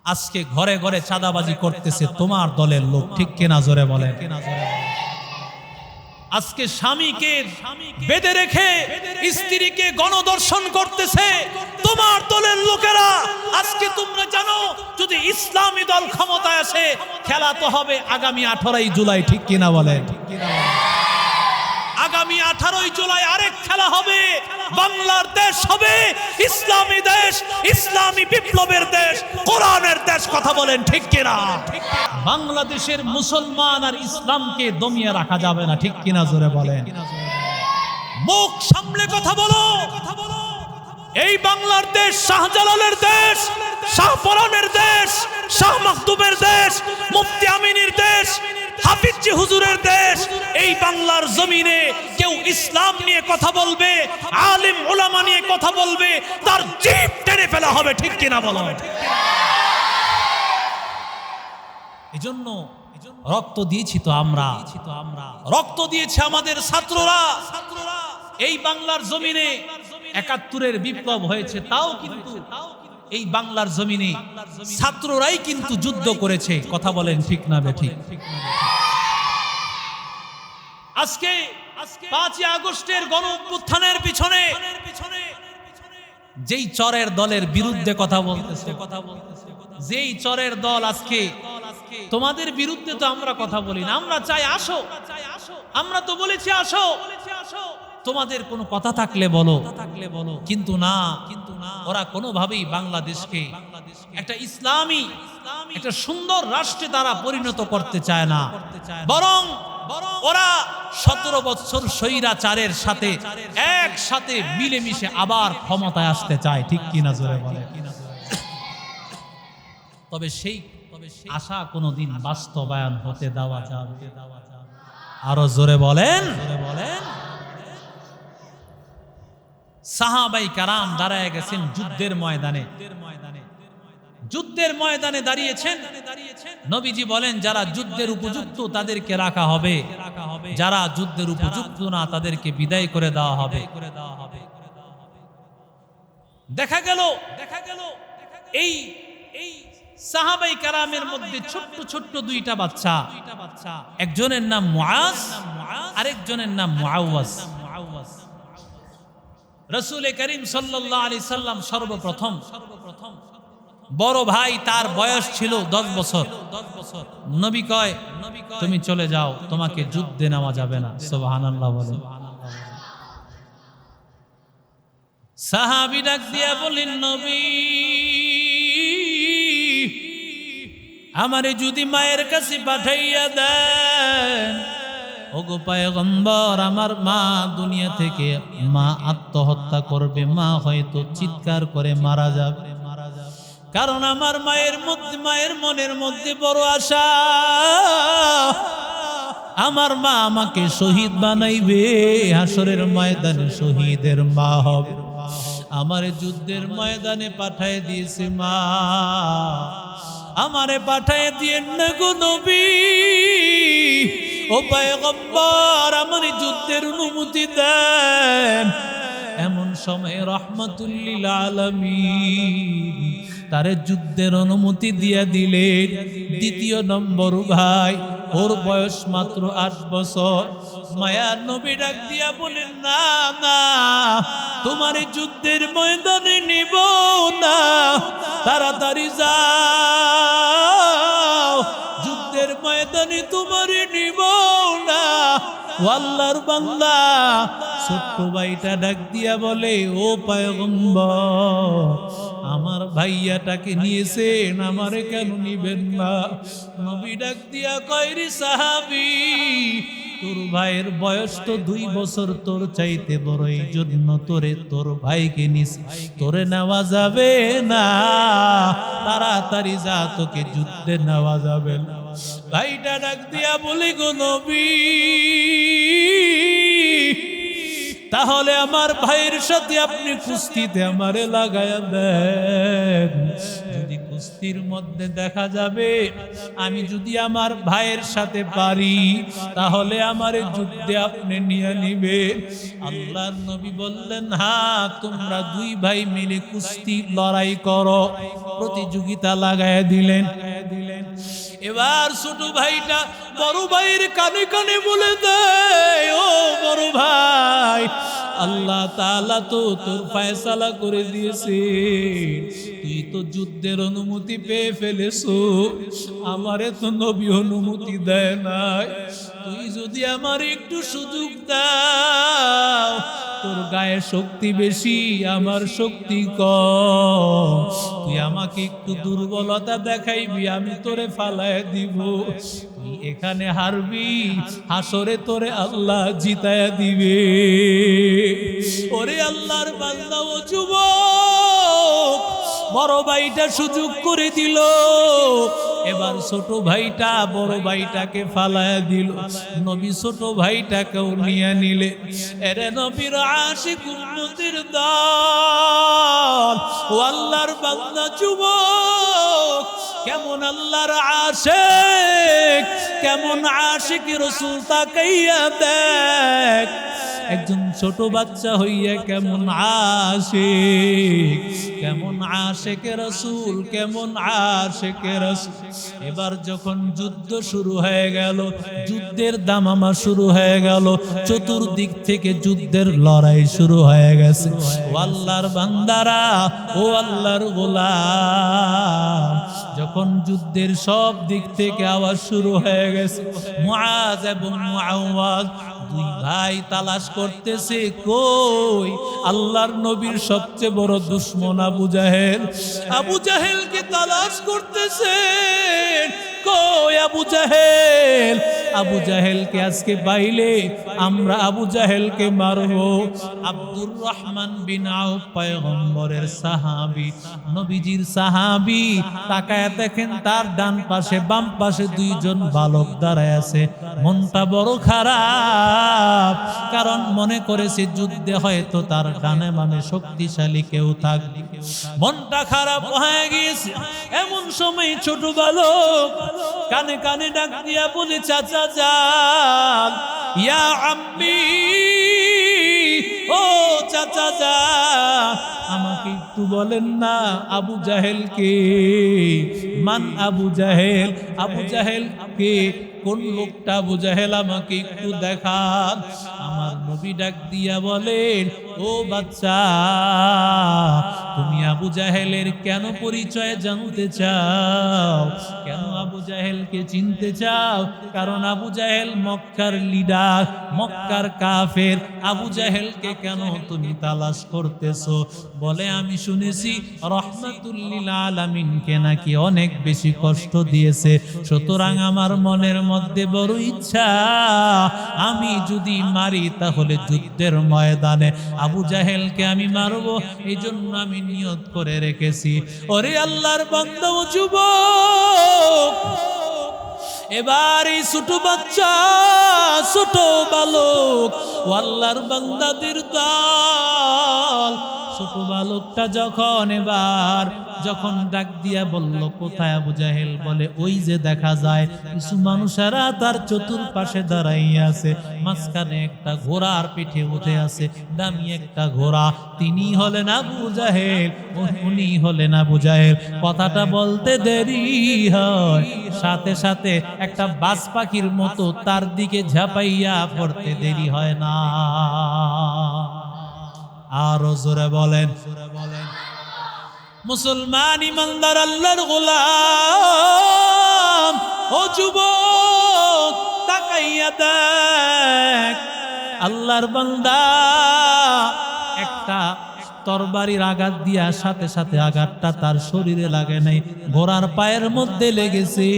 আজকে ঘরে ঘরে চাঁদাবাজি করতেছে তোমার দলের লোক, ঠিক কিনা জোরে বলেন। আজকে স্বামীকে বেঁধে রেখে স্ত্রীকে গণধর্ষণ করতেছে তোমার দলের লোকেরা। আজকে তোমরা জানো যদি ইসলামী দল ক্ষমতায় আসে খেলা তো হবে আগামী 18ই জুলাই, ঠিক কিনা বলেন। আগামী 18ই জুলাই আরেক খেলা হবে, বাংলার দেশ হবে ইসলামী দেশ, ইসলামী বিপ্লবের দেশ, কোরআনের দেশ, কথা বলেন ঠিক কিনা। বাংলাদেশের মুসলমান আর ইসলামকে দমিয়ে রাখা যাবে না, ঠিক কিনা জোরে বলেন। মুখ সামলে কথা বলো। এই বাংলার দেশ শাহজালালের দেশ, শাহপরানের দেশ, শাহ মাকদুমের দেশ, মুফতি আমিনের দেশ, হাফিজি হুজুরের দেশ। এই বাংলার জমিনে কেউ ইসলাম নিয়ে কথা বলবে, আলেম ওলামা নিয়ে কথা বলবে, তার জিভ টেনে ফেলা হবে, ঠিক কিনা বলো। এজন্য রক্ত দিয়েছি তো আমরা, রক্ত দিয়েছে আমাদের ছাত্ররা। এই বাংলার জমিনে ৭১-এর বিপ্লব হয়েছে, তাও কিন্তু এই বাংলার জমিনে ছাত্ররাই কিন্তু যুদ্ধ করেছে, কথা বলেন ঠিক না বেঠিক। আজকে ৫ই আগস্টের গণ অভ্যুত্থানের পিছনে যেই চরের দলের বিরুদ্ধে কথা বলতেছে, যেই চরের দল আজকে তোমাদের বিরুদ্ধে তো আমরা কথা বলি না, আমরা চাই আসো, আমরা তো বলেছি আসো, তোমাদের কোনো কথা থাকলে বলো, কিন্তু না, ওরা কোনোভাবেই বাংলাদেশকে একটা ইসলামী একটা সুন্দর রাষ্ট্রে তারা পরিণত করতে চায় না, বরং ওরা ১৭ বছর স্বৈরাচারের সাথে একসাথে মিলেমিশে আবার ক্ষমতায় আসতে চায়, ঠিক কিনা জোরে বলে। তবে সেই আশা কোনোদিন বাস্তবায়ন হতে দেওয়া যাবে? আরো জোরে বলেন। সাহাবাই কারাম দাঁড়ায় গেছেন যুদ্ধের ময়দানে, যুদ্ধের ময়দানে দাঁড়িয়েছেন। নবীজি বলেন যারা যুদ্ধের উপযুক্ত তাদেরকে রাখা হবে, যারা যুদ্ধের উপযুক্ত না তাদেরকে বিদায় করে দেওয়া হবে। দেখা গেল এই সাহাবাই কারামের মধ্যে ছোট্ট ছোট্ট দুইটা বাচ্চা, একজনের নাম মুআজ, আরেকজনের নাম মুআওয়াজ। রাসূল করিম সাল্লাল্লাহু আলাইহি সাল্লাম সর্বপ্রথম বড় ভাই, তার বয়স ছিল 10 বছর। নবী কয় তুমি চলে যাও, তোমাকে যুদ্ধে নেওয়া যাবে না। সুবহানাল্লাহ বলেন। সাহাবী ডাক দিয়া বলেন নবী আমারে যদি মায়ের কাছে পাঠাইয়া দেন, ওগো পয়গম্বর আমার মা দুনিয়া থেকে মা আত্মহত্যা করবে, মা হয়তো চিৎকার করে মারা যাবে, কারণ আমার মায়ের মনের মধ্যে বড় আশা, আমার মা আমাকে শহীদ বানাইবে, হাসরের ময়দানে শহীদের মা হবে। আমারে যুদ্ধের ময়দানে পাঠায় দিয়েছে মা, আমারে পাঠায় দিয়েন না গো নবী, ও পয়গম্বর আমারে যুদ্ধের অনুমতি দেন। এমন সময় রাহমাতুল লিল আলামিন তারে যুদ্ধের অনুমতি দিয়া দিলেন। দ্বিতীয় নম্বর ভাই, ওর বয়স মাত্র 8 বছর। মায়ার নবী ডাক দিয়া বলেন না না, তোমার যুদ্ধের ময়দানে নিব না, তাড়াতাড়ি যাও, যুদ্ধের ময়দানে তোমার নিব না। আল্লাহর বান্দা ছোট্ট ভাইটা ডাক দিয়া বলে ও পয়গম্বর আমার ভাইয়াটাকে নিয়েছেন, আমারে কেন নিবেন না? নবী ডাক দিয়া কয় রে সাহাবী, তোর ভাইয়ের বয়স তো 2 বছর তোর চাইতে বড়, এই জন্য তোর ভাইকে নিস, তোরে নেওয়া যাবে না, তাড়াতাড়ি যা, তোকে যুদ্ধে নেওয়া যাবে না। ভাইটা ডাক দিয়া বলি গো নবী তাহলে আমার ভাইয়ের সাথে আপনি কুস্তিতে আমারে লাগায়া দেন, যদি কুস্তি কুস্তির মধ্যে দেখা যাবে আমি যদি আমার ভাইয়ের সাথে পারি তাহলে আমার যুদ্ধে আপনি নিয়ে নিবেন। আল্লাহর নবী বললেন, হ্যাঁ, তোমরা দুই ভাই মিলে কুস্তি লড়াই করো। প্রতিযোগিতা লাগায় দিলেন। এবার ছোট ভাইটা বড় ভাইয়ের কানে কানে বলে দেয়, ও বড় ভাই, আল্লাহ তাআলা তো তোর ফয়সালা করে দিয়েছে, তুই তো যুদ্ধের অনুমতি পেয়ে ফেলেছো, আমারে তো নবী অনুমতি দেয় নাই। তুই যদি আমার একটু সুযোগ দাও, তোর গায়ে শক্তি বেশি, আমার শক্তি কম, তুই আমাকে একটু দুর্বলতা দেখাইবি, আমি তোরে ফালায় দিব। তুই এখানে হারবি, হাসরে তোরে আল্লাহ জিতায়া দিবে। ওরে আল্লাহর বান্দা ও যুবক, বড় ভাইটা সুযোগ করে দিল। এবার ছোট ভাইটা বড় ভাইটাকে ফালায়া দিল। নবী ছোট ভাইটাকেও নিয়ে নিলে। এরে নবীর আশিক উম্মতের দল, ও আল্লাহর বান্দা যুবক, কেমন আল্লাহর আশিক, কেমন আশিক রাসূল তাকাইয়া দেখ। একজন ছোট বাচ্চা হইয়া কেমন আশিক, কেমন আশিকে রাসূল, কেমন আশিকে রাসূল। এবার যখন যুদ্ধ শুরু হয়ে গেল, যুদ্ধের দামামা শুরু হয়ে গেল, চতুর্দিক থেকে যুদ্ধের লড়াই শুরু হয়ে গেছে। ও আল্লাহর বান্দারা, ও আল্লাহর গোলাম, যখন যুদ্ধের সব দিক থেকে আওয়াজ শুরু হয়ে গেছে, মুআজ এবং মুআওয়াজ দুই ভাই তালাশ করতেছে, কই আল্লাহর নবীর সবচেয়ে বড় দুশমন আবু জাহেল। আবু জাহেলকে তালাশ করতেছে, কই আবু জাহেল। আবু জাহেলকে আজকে পাইলে আমরা আবু জাহেলকে মারবো। আব্দুর রহমান বিন আউফ পয়গম্বরের সাহাবী, নবীজির সাহাবী, তাকায় দেখেন তার ডান পাশে বাম পাশে দুইজন বালক দাঁড়ায় আছে। মনটা বড় খারাপ, কারণ মনে করেছে যুদ্ধে হয়তো তার ডানে বামে শক্তিশালী কেউ থাকবে। মনটা খারাপ হয়ে গিয়েছে। এমন সময় ছোট বালক কানে কানে ডাক দিয়া বলে, চাচা যান, ইয়া আম্মি, ও চাচা যান, আমাকে একটু বলেন না আবু জাহেল কে? মান আবু জাহেল? আবু জাহেল কে? কোন লোকটা আবু জাহেল? আমাকে একটু দেখান। আমার নবী ডাক দিয়া বলেন, ও বাচ্চা, তুমি আবু জাহেলের কেন পরিচয় জানতে চাও? কেন আবু জাহেলকে চিনতে চাও? কারণ আবু জাহেল মক্কার লিডার, মক্কার কাফের। আবু জাহেলকে কেন তুমি তালাশ করতেছো? বলে, আমি শুনেছি রহমাতুল লিল আলামিনকে নাকি অনেক বেশি কষ্ট দিয়েছে, সুতরাং আমার মনের মধ্যে বড় ইচ্ছা, আমি যদি মারি তাহলে যুদ্ধের ময়দানে আবু জাহেলকে আমি মারবো, এই জন্য আমি নিয়ত করে রেখেছি। ওরে আল্লাহর বান্দা ও যুবক, এবার এই ছোট বাচ্চা, ছোট বালক, ও আল্লাহর বান্দাদের দল, ছোট বালকটা যখন ডাক দিয়া বলল, কোথায় আবু জাহেল? বলে, ওই যে দেখা যায় কিছু মানুষেরা তার চতুর্পাশে দাঁড়াইয়া আছে, মাঝখানে একটা ঘোড়ার পিঠে উঠে আছে, দামি একটা ঘোড়া, তিনি হলেন আবু জাহেল, উনি হলেন আবু জাহেল। কথাটা বলতে দেরি হয়, সাথে সাথে একটা বাজ পাখির মতো তার দিকে ঝাঁপাইয়া পড়তে দেরি হয় না। আরো জোরে বলেন, মুসলমান ইমানদার আল্লাহর গোলাম, ও যুবক তাকাইয়া দেখ, আল্লাহর বান্দা একটা তরবারির আঘাত দিয়া সাথে সাথে আঘাতটা তার শরীরে লাগে নাই, ঘোড়ার পায়ের মধ্যে লেগেছে।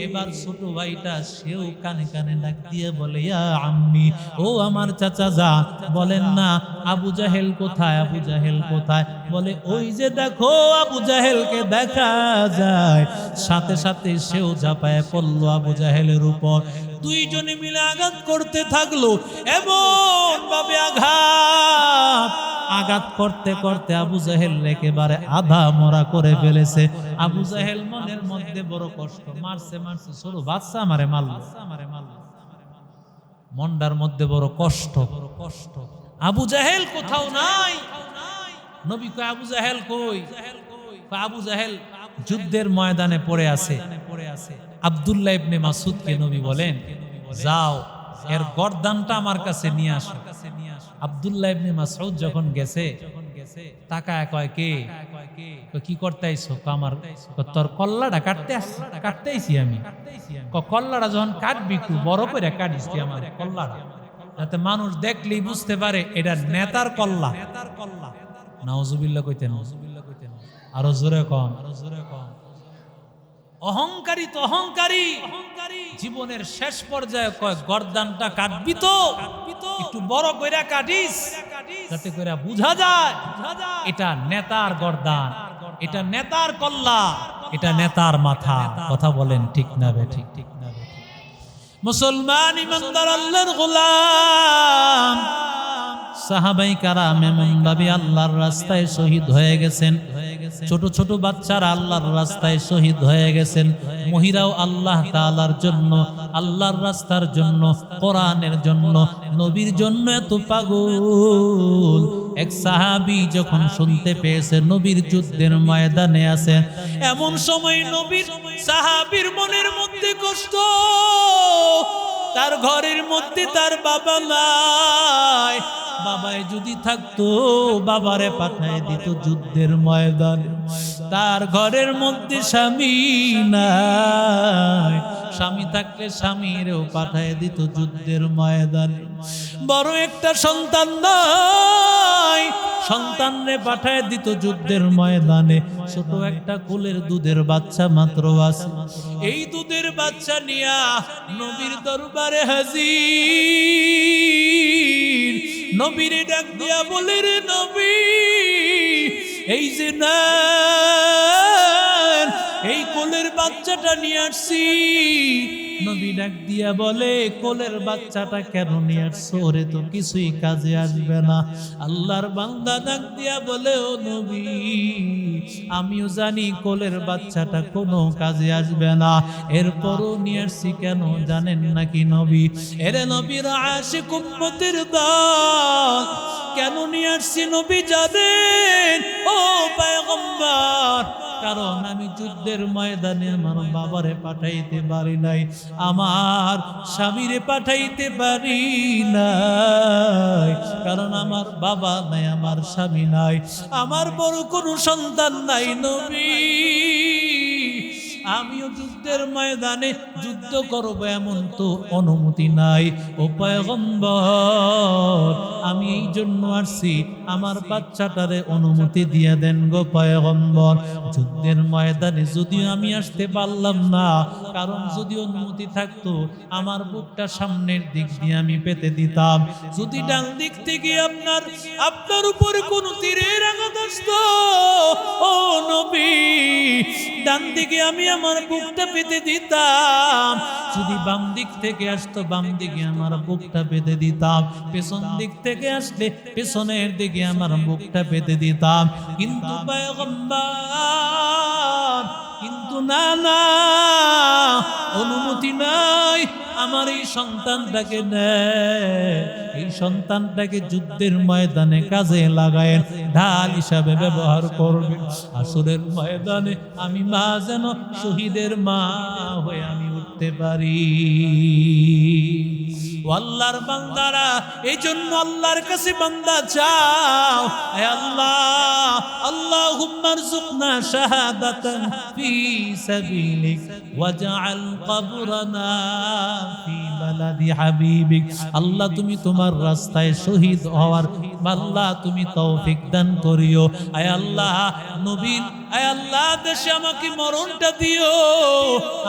এবার ছোট ভাইটা সেও কানে কানে ডাক দিয়ে বলে, ইয়া আম্মি, ও আমার চাচা যান, বলেন না আবু জাহেল কোথায়? আবু জাহেল কোথায়? বলে, ওই যে দেখো আবু জাহেলকে দেখা যায়। সাথে সাথে সেও ঝাঁপায় পড়লো আবু জাহেলের উপর। দুইজনে মিলে আঘাত করতে থাকলো, এমন ভাবে আঘাত আঘাত করতে করতে আবু জাহেল একেবারে আধা মরা করে ফেলেছে। আবু জাহেল মনের মধ্যে বড় কষ্ট, মারছে ছোট বাচ্চা আমারে মারলো, মনটার মধ্যে বড় কষ্ট। আবু জাহেল কোথাও নাই। নবী কয় আবু জাহেল কই? আবু জাহেল যুদ্ধের ময়দানে পড়ে আছে। আব্দুল্লাহ ইবনে মাসউদকে নবী বলেন, যাও এর গর্দানটা আমার কাছে নিয়ে আসো। আব্দুল্লাহ ইবনে মাসউদ যখন গেছে, তাকায় কয় কে? কি করতে আইছো? আমার তোর কল্লাটা কাটতে আইছি আমি। কল্লাটা যখন কাটবি একটু বড় করে কাটিস আমার কল্লাটা, যাতে মানুষ দেখলেই বুঝতে পারে এটা নেতার কল্লা। নাউজুবিল্লাহ কইতেন, আরো জোরে কম। অহংকারী তো অহংকারী, জীবনের শেষ পর্যায়ে কয় গর্দানটা কাটবি তো একটু বড় কইরা কাটিস, যাতে করে বোঝা যায় এটা নেতার গর্দান, এটা নেতার কল্লা, এটা নেতার মাথা। কথা বলেন ঠিক না বেঠিক? মুসলমান ইমানদার আল্লাহর গোলাম সাহাবাই কারাম এমন ভাবে আল্লাহর রাস্তায় শহীদ হয়ে গেছেন। ছোট ছোট বাচ্চারা আল্লাহর রাস্তায় শহীদ হয়ে গেছেন। মহিলাও আল্লাহ তাআলার জন্য, আল্লাহর রাস্তার জন্য, কোরআনের জন্য, নবীর জন্য এত পাগল। এক সাহাবী যখন শুনতে পেয়েছে নবীর যুদ্ধের ময়দানে আছেন, এমন সময় নবীর সাহাবীর মনের মধ্যে কষ্ট। তার ঘরের মধ্যে তার বাবা নাই, বাবাই যদি থাকতো বাবারে পাঠায় দিত যুদ্ধের ময়দানে। তার ঘরের মধ্যে স্বামী নাই, স্বামী থাকলে স্বামীরেও পাঠায় দিত যুদ্ধের ময়দানে। বড় একটা সন্তান নাই, সন্তানরে পাঠায় দিত যুদ্ধের ময়দানে। ছোট একটা কোলের দুধের বাচ্চা মাত্র আছে। এই দুধের বাচ্চা নিয়া নবীর দরবারে হাজির। নবীরে ডাক দিয়া বলে, রে নবী, এই যে না এই কোলের বাচ্চাটা নিয়ে আসছি। নবী ডাক দিয়া বলে, কোলের বাচ্চাটা কেন নিয়ে আসছো? ওরে তো কিছুই কাজে আসবে না। আল্লাহর বান্দা ডাক দিয়া বলে, ও নবী, আমিও জানি কোলের বাচ্চাটা কোনো কাজে আসবে না, এরপরও নিয়ে আসছি। কেন জানেন নাকি নবী? এরে নবীর আশিক উম্মতের দল, কেন নিয়ে আসছি নবী জানেন? ও পয়গম্বর, কারণ আমি যুদ্ধের ময়দানে আমার বাবারে পাঠাইতে পারি নাই, আমার স্বামীরে পাঠাইতে পারি নাই, কারণ আমার বাবা নাই, আমার স্বামী নাই, আমার বড় কোনো সন্তান নাই। নবী, আমিও যুদ্ধের ময়দানে যুদ্ধ করব এমন তো অনুমতি নাই। ও পয়গম্বর, আমি এই জন্য আসছি, আমার বাচ্চাটারে অনুমতি দিয়ে দেন গো পয়গম্বর। যুদ্ধের ময়দানে যদিও আমি আসতে পারলাম না, কারণ যদি অনুমতি থাকতো আমার বুকটা সামনের দিক দিয়ে আমি পেতে দিতাম। যদি ডান দিক থেকে আপনার উপরে কোনো তীরের আঘাত আসতো, ও নবী, ডান দিকে আমি আমার বুকটা পেতে দিতাম। যদি বাম দিক থেকে আসতো, বাম দিকে আমার বুকটা পেতে দিতাম। পেছন দিক থেকে আসলে পেছনের দিকে আমার বুকটা পেতে দিতাম। কিন্তু পয়গম্বর, কিন্তু না, অনুমতি নাই। আমার এই সন্তানটাকে নেয়, এই সন্তানটাকে যুদ্ধের ময়দানে কাজে লাগায়েন, ঢাল হিসাবে ব্যবহার করবেন। আসরের ময়দানে আমি মা যেন শহীদের মা হয়ে আমি উঠতে পারি। আল্লাহর বান্দারা, এই জন্য আল্লাহর কাছে বান্দা চাও, হে আল্লাহ, আল্লাহুম্মা রযুকনা শাহাদাতান ফি সাবিলিক ওয়াজআল কবরানা ফি বালাদি হাবিবিক। আল্লাহ, তুমি তোমার রাস্তায় শহীদ হওয়ার আল্লাহ তুমি তৌফিক দান করিও। আয় আল্লাহ, নবীন আয় আল্লাহ দেশে আমাকে মরণটা দিও,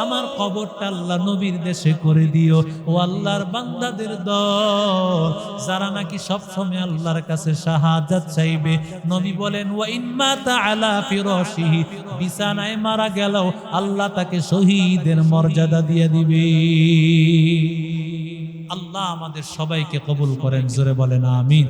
আমার কবরটা আল্লাহ নবীর দেশে করে দিও। ও আল্লাহর বান্দাদের দল, যারা নাকি সব সময় আল্লাহর কাছে শাহাদাত চাইবে, নবী বলেন ওয়া ইম্মাতা আলা ফিরাশিহি, বিছানায় মারা গেল আল্লাহ তাকে শহীদের মর্যাদা দিয়ে দিবে। আল্লাহ আমাদের সবাইকে কবুল করেন, জোরে বলেন আমিন।